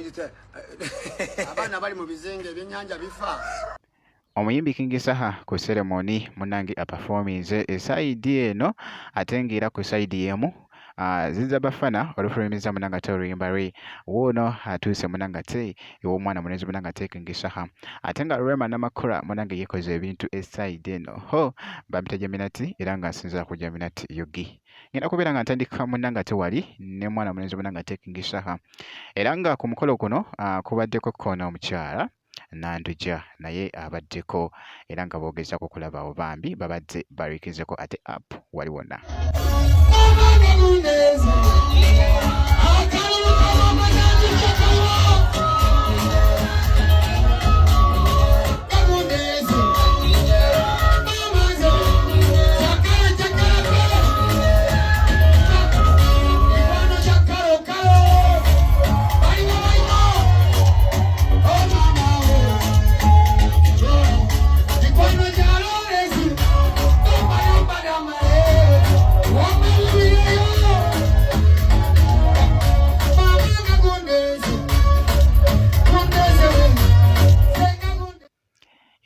muyite abaana bali mu bizinga ebyennyanja bifa. Omuyimbi King Saha ku ceremony munange aperforminze esaidi eno ate ng'era ku saidi yemu ziza bafana olufulumiriza munanga te oluyimba lwe woono atuuse munanga te ew'omwana mulenzi munanga te King Saha ate nga Rema Namakula munange yekoze ebintu esaidi eno ho bamita Geminati era nga nsinzira ku Geminati Yogi ngenda kubeera nga ntandika munanga te wali ne mwana mulenzi munanga te King Saha era nga ku mukolo guno kubaddeko koona omukyala Nanduja naye abaddeko era nga boogeza ku kulaba abo bambi babadde bariikizeko ate app wali wonna.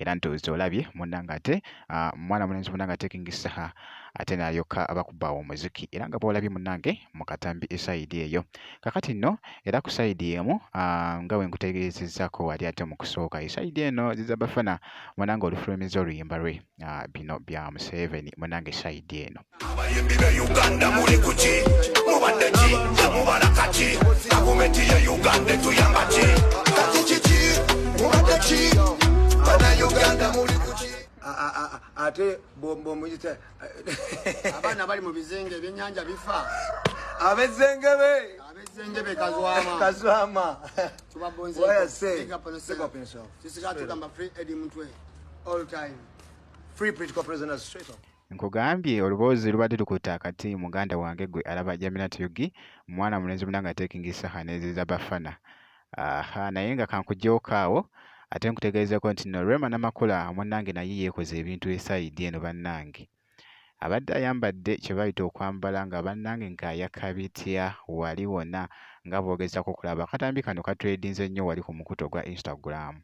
Era ntuuze olabye munnanga ate mwana mulenzi munnanga ate King Saha ate n'ayokka abakubbaawo omuziki era nga bw'olabye munnange mu katambi esayidi eyo kakati nno era ku sayidi emu nga bwe nkutegeezezzaako wali ate mu kusooka esayidi eno ziza bafana munnange olufulumiza oluyimba lwe bino bya Museveni munnange esayidi eno. Abayimbi be Uganda muli kuki mubadde ki mubala kaki gavumenti ya Uganda tuyamba ki kati kiki mubadde ki bana Uganda muli kuki ate bombo muyite abaana bali mu bizinga ebyennyanja bifa. abezengebe kazwama tubabonze tugamba free Eddie Mutwe all time free political prisoners straight up. Nkugambye oluboozi lubadde lukuta akati muganda wange gwe alaba Geminati Yogi mwana mulenzi munanga ate King Saha neziza bafana naye nga kankuggyeko awo ate nkutegeezeko nti no Rema Namakula munnange naye yeekoze ebintu esayidi eno bannange abadde ayambadde kye bayita okwambala nga bannange ng'ayaka bitya wali wonna nga boogezako okulaba akatambi kano katredinze nnyo wali ku mukuto gwa Instagram.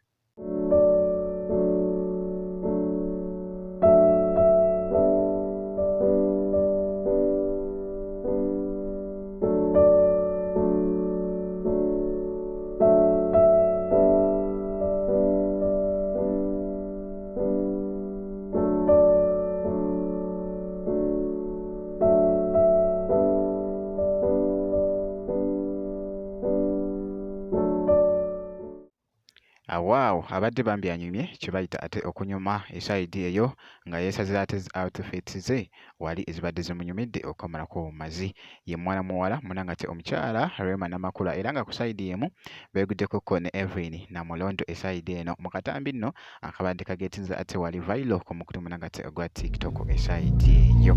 Waaw abadde bambi anyumye kye bayita ate okunyuma esayidi eyo nga yeesazira ate outfit ze wali ezibadde zimunyumidde okumalako mazi ye mwana muwala munanga ate omukyala Rema Namakula era nga ku sayidi emu beeguddeko ko ne Evelyn Namulondo esayidi eno mu katambi nno akabadde kageetinza ate wali viral ku mukutu munanga ate ogwa TikTok esayidi eyo.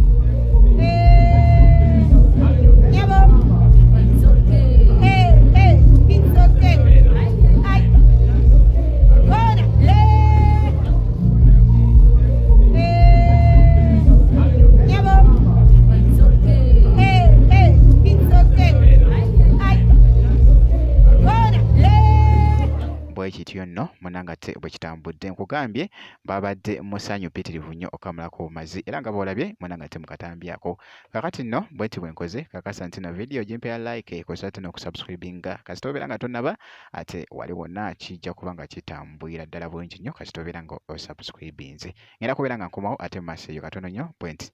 Kityo nno munanga ate bwe kitambudde nkugambye babadde musanyu pitirivu nnyo okamulako mazi era nga boolabye munanga ate mukatambyako kakati nno bweti bwe nkoze kakasa nti no video gimpya like kosa ate n'okusubscribinga kasita obeera nga tonnaba ate wali wonna kijja kuba nga kitambwira ddala bulungi nnyo kasita obeera nga osubscribinze ngenda kubeera nga nkomawo ate mu maaso eyo katono nnyo bwenti.